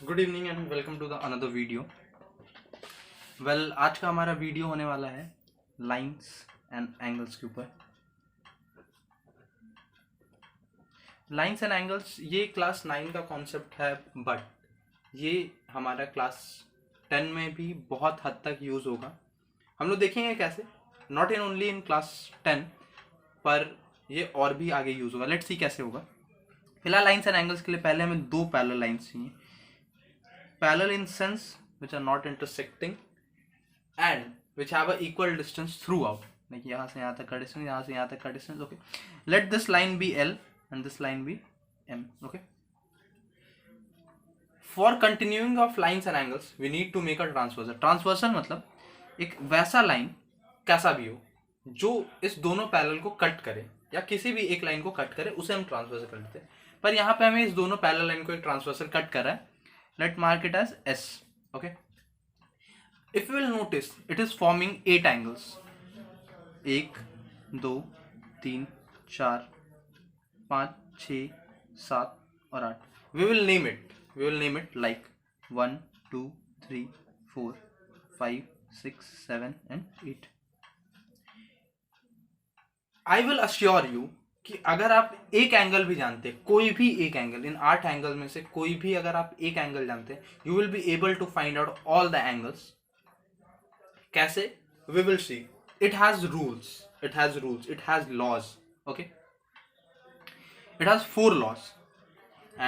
Good evening and welcome to the another video. आज का हमारा वीडियो होने वाला है लाइंस एंड एंगल्स के ऊपर। लाइंस एंड एंगल्स ये क्लास 9 का कॉन्सेप्ट है, बट ये हमारा क्लास 10 में भी बहुत हद तक यूज़ होगा। हम लोग देखेंगे कैसे, not in only in class 10, पर ये और भी आगे यूज़ होगा। लेट्स सी कैसे होगा। फिलहाल लाइंस एंड एंगल्स के लिए पहले हमें दो पैरेलल लाइंस चाहिए, parallel in sense which are not intersecting and which have a equal distance throughout. like यहाँ से यहाँ तक का distance, यहाँ से यहाँ तक का distance. Okay, let this line be L and this line be M. Okay, for continuing of lines and angles we need to make a transversal. Transversal मतलब एक वैसा लाइन कैसा भी हो जो इस दोनों पैरेलल को कट करे या किसी भी एक लाइन को कट करे, उसे हम ट्रांसवर्सल कर लेते हैं। पर यहाँ पे हमें इस दोनों पैरेलल लाइन को एक ट्रांसवर्सल कट कर रहा है। Let mark it as S. Okay, if you will notice it is forming 8 angles, 1 2 3 4 5 6 7 और 8. we will name it like 1 2 3 4 5 6 7 and 8. I will assure you कि अगर आप एक एंगल भी जानते, कोई भी एक एंगल, इन 8 एंगल में से कोई भी अगर आप एक एंगल जानते, you will be able to find out all the angles. कैसे? we will see. It has rules, it has laws. Okay, it has 4 laws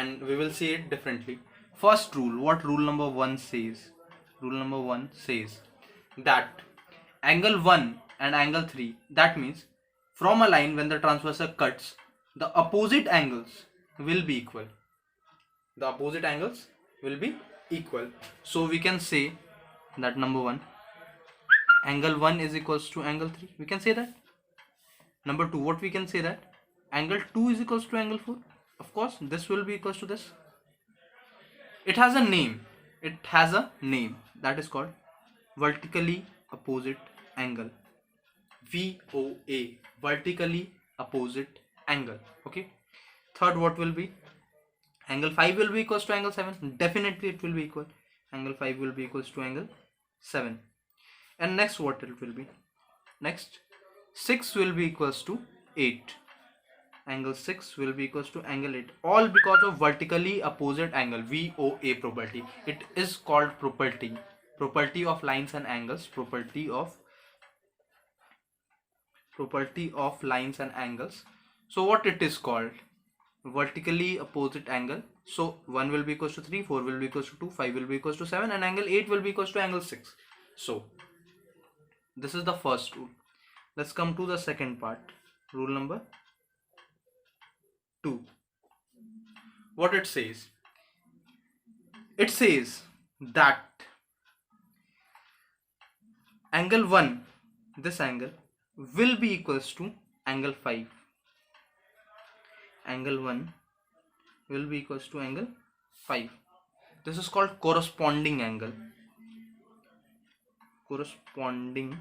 and we will see it differently. First rule, what rule number 1 says? Rule number 1 says that angle 1 and angle 3, that means from a line when the transversal cuts, the opposite angles will be equal. The opposite angles will be equal. So we can say that number 1, angle 1 is equals to angle 3. We can say that. Number 2, what we can say that angle 2 is equals to angle 4. Of course, this will be equals to this. It has a name. That is called vertically opposite angle. VOA, vertically opposite angle. Okay. Third, what will be? Angle 5 will be equals to angle 7. Definitely it will be equal. Angle 5 will be equals to angle 7. And next, what it will be? Next, 6 will be equals to 8. Angle 6 will be equals to angle 8. All because of vertically opposite angle, VOA property. It is called property of lines and angles. Property of lines and angles. So what it is called? Vertically opposite angle. So 1 will be equals to 3, 4 will be equals to 2, 5 will be equals to 7, and angle 8 will be equals to angle 6. So this is the first rule. Let's come to the second part. Rule number 2. What it says? It says that angle 1, this angle, will be equals to angle 5. Angle 1 will be equals to angle 5. This is called corresponding angle. Corresponding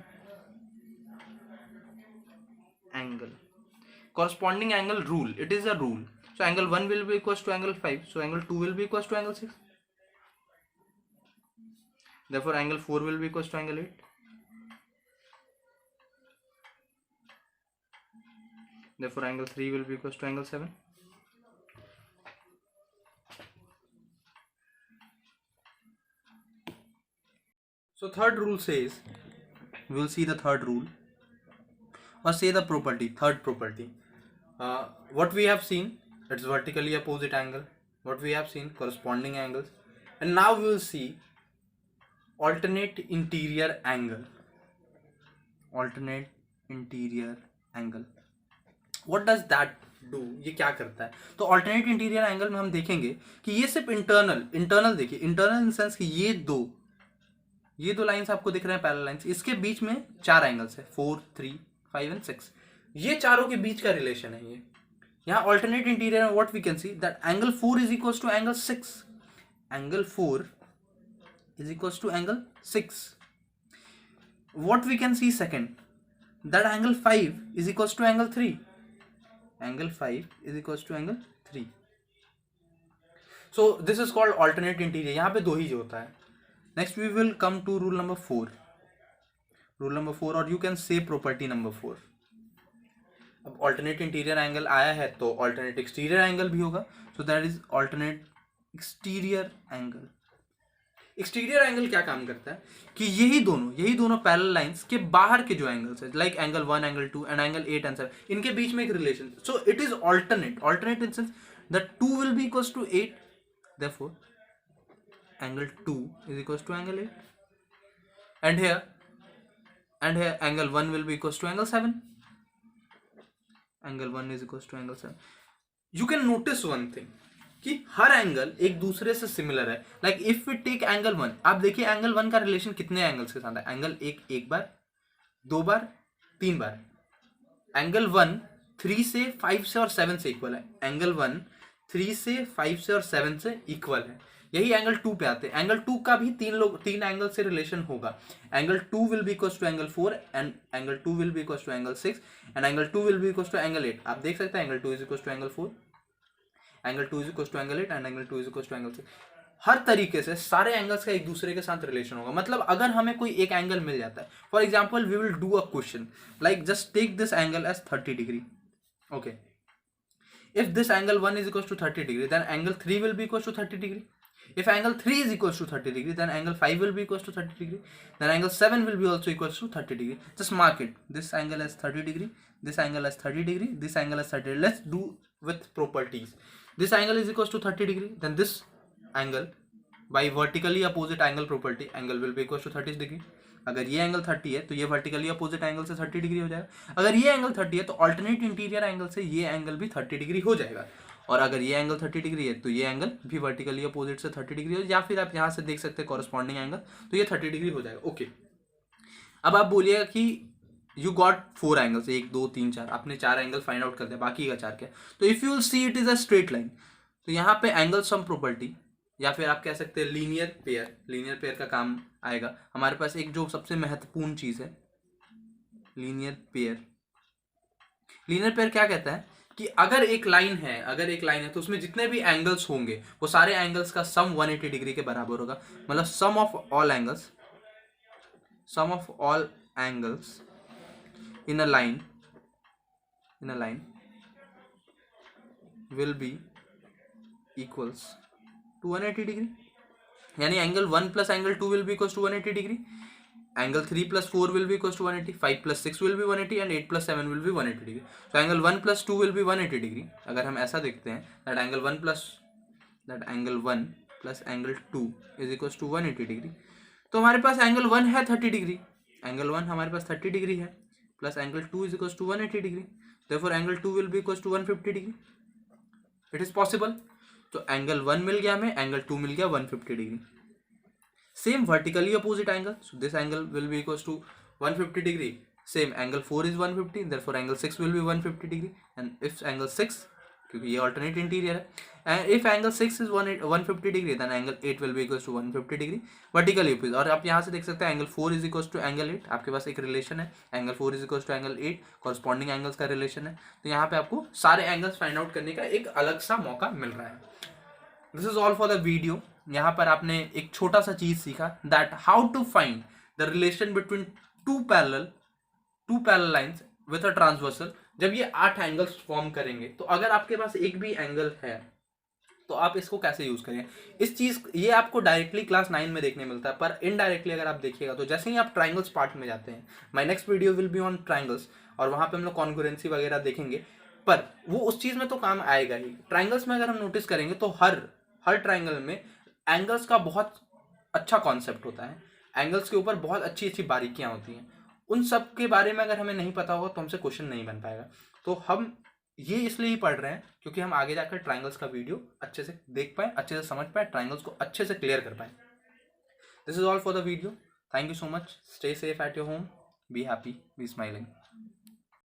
angle rule. It is a rule. So angle 1 will be equals to angle 5. So angle 2 will be equals to angle 6. Therefore angle 4 will be equals to angle 8. Therefore angle 3 will be equals to angle 7. So third rule says, we will see the third rule, or say the property, third property. What we have seen, it's vertically opposite angle. What we have seen, corresponding angles. And now we will see alternate interior angle. Alternate interior angle. What does that do? ये क्या करता है? तो alternate interior angle में हम देखेंगे कि ये सिर्फ internal देखिए, internal in sense कि ये दो लाइंस आपको दिख रहे हैं, पैरेलल लाइंस, इसके बीच में 4 एंगल्स है, 4 3 5 एंड 6. ये चारों के बीच का रिलेशन है ये. यहाँ ऑल्टरनेट इंटीरियर में what we can see that angle 4 is equals to angle 6. Angle 4 is equals to angle 6. What we can see second, that angle 5 is equals to angle 3. Angle 5 is equals to angle 3. So this is called alternate interior, यहाँ पे दो ही जो होता है. Next we will come to rule number 4. Rule number 4 और you can say property number 4. अब alternate interior angle आया है तो ऑल्टरनेट एक्सटीरियर एंगल भी होगा. So that is alternate exterior angle. Exterior angle क्या काम करता है कि यही दोनों पैरेलल लाइंस के बाहर के जो एंगल्स है, like angle 1, angle 2 and angle 8 and 7, इनके बीच में एक relation. So it is alternate in sense that 2 will be equals to 8, therefore angle 2 is equals to angle 8, and here angle 1 will be equals to angle 7. angle 1 is equals to angle 7. You can notice one thing कि हर angle एक दूसरे से similar है. Like if we take angle 1, आप देखिए angle 1 का relation कितने angles के साथ है. एंगल 1 एक बार, 2 बार, 3 बार. एंगल 1 3 से 5 से और 7 से इक्वल है. एंगल 1 3 से 5 से और 7 से इक्वल है. यही एंगल 2 पे आते हैं. एंगल 2 का भी तीन एंगल से रिलेशन होगा. Angle 2 will be equals to angle 4 and angle 2 will be equals to angle 6 and angle 2 will be equals to angle 8. आप देख सकते हैं angle 2 is equals to angle 4, angle 2 is equals to angle 8 and angle 2 is equals to angle 6. हर तरीके से सारे angles का एक दूसरे के साथ रिलेशन होगा. मतलब अगर हमें कोई एक एंगल मिल जाता है, for example we will do a question like just take this angle as 30 degree. Okay, if this angle 1 is equals to 30 degree, then angle 3 will be equals to 30 degree. If angle 3 is equals to 30 degree, then angle 5 will be equals to 30 degree. Then angle 7 will be also equals to 30 degree. Just mark it. This angle is 30 degree. This angle is 30 degree. This angle is 30 degree. Let's do with properties. This angle is equals to 30 degree. Then this angle by vertically opposite angle property, angle will be equals to 30 degree. अगर ये angle 30 है तो ये vertically opposite angle से 30 degree हो जाएगा. अगर ये एंगल 30 है तो अल्टरनेट इंटीरियर एंगल से ये एंगल भी 30 डिग्री हो जाएगा. और अगर ये एंगल 30 डिग्री है तो ये एंगल भी वर्टिकली अपोजिट से 30 डिग्री हो, या फिर आप यहाँ से देख सकते हैं कॉरस्पॉन्डिंग एंगल, तो ये 30 डिग्री हो जाएगा. ओके, अब आप बोलिएगा कि यू गॉट 4 एंगल्स, 1 2 3 4, आपने 4 एंगल फाइंड आउट कर दिया, बाकी का 4 क्या. तो if you will see it is a straight line, तो यहाँ पे एंगल सम प्रॉपर्टी या फिर आप कह सकते हैं लीनियर पेयर का काम आएगा. हमारे पास एक जो सबसे महत्वपूर्ण चीज है लीनियर पेयर क्या कहता है कि अगर एक लाइन है तो उसमें जितने भी एंगल्स होंगे वो सारे एंगल्स का सम 180 डिग्री के बराबर होगा. मतलब sum of all angles in a line will be equals to 180 degree. यानी angle 1 plus angle 2 will be equals to 180 degree. Angle 3 plus 4 will be equals to 180, 5 plus 6 will be 180 and 8 plus 7 will be 180 degree. तो angle 1 plus 2 will be 180 degree. अगर हम ऐसा देखते हैं that angle 1 plus angle 2 is equals to 180 degree. तो हमारे पास angle 1 है 30 degree, angle 1 हमारे पास 30 डिग्री है, plus angle 2 is equals to 180 degree. Therefore angle 2 will be equals to 150 degree. It is possible. तो एंगल 1 मिल गया हमें, एंगल 2 मिल गया 150 degree. Same vertically opposite angle, so this angle will be equals to 150 degree. Same angle 4 is 150, therefore angle 6 will be 150 degree. And if angle 6, क्योंकि ये alternate interior है, and if angle 6 is 150 degree, then angle 8 will be equals to 150 degree vertically opposite. और आप यहाँ से देख सकते हैं angle 4 is equals to angle 8. आपके पास एक रिलेशन है, angle 4 is equals to angle 8, corresponding angles का रिलेशन है. तो यहाँ पे आपको सारे एंगल्स फाइंड आउट करने का एक अलग सा मौका मिल रहा है. This is all for the video. यहाँ पर आपने एक छोटा सा चीज सीखा, that how to find the relation between two parallel lines with a transversal. जब ये 8 एंगल्स फॉर्म करेंगे तो अगर आपके पास एक भी एंगल है तो आप इसको कैसे यूज करें. इस चीज ये आपको डायरेक्टली क्लास 9 में देखने मिलता है, पर इनडायरेक्टली अगर आप देखिएगा तो जैसे ही आप ट्राइंगल्स पार्ट में जाते हैं, my next video will be on triangles, और वहां पे हम लोग कॉन्ग्रुएंसी वगैरह देखेंगे, पर वो उस चीज में तो काम आएगा ही. ट्राइंगल्स में अगर हम नोटिस करेंगे तो हर ट्राइंगल में एंगल्स का बहुत अच्छा कॉन्सेप्ट होता है. एंगल्स के ऊपर बहुत अच्छी अच्छी बारीकियां होती हैं. उन सब के बारे में अगर हमें नहीं पता होगा तो हमसे क्वेश्चन नहीं बन पाएगा. तो हम ये इसलिए ही पढ़ रहे हैं क्योंकि हम आगे जाकर ट्राइंगल्स का वीडियो अच्छे से देख पाए, अच्छे से समझ पाए, ट्राइंगल्स को अच्छे से क्लियर कर पाए. This is all for the video. Thank you so much. Stay safe at your home. Be happy, B smiling.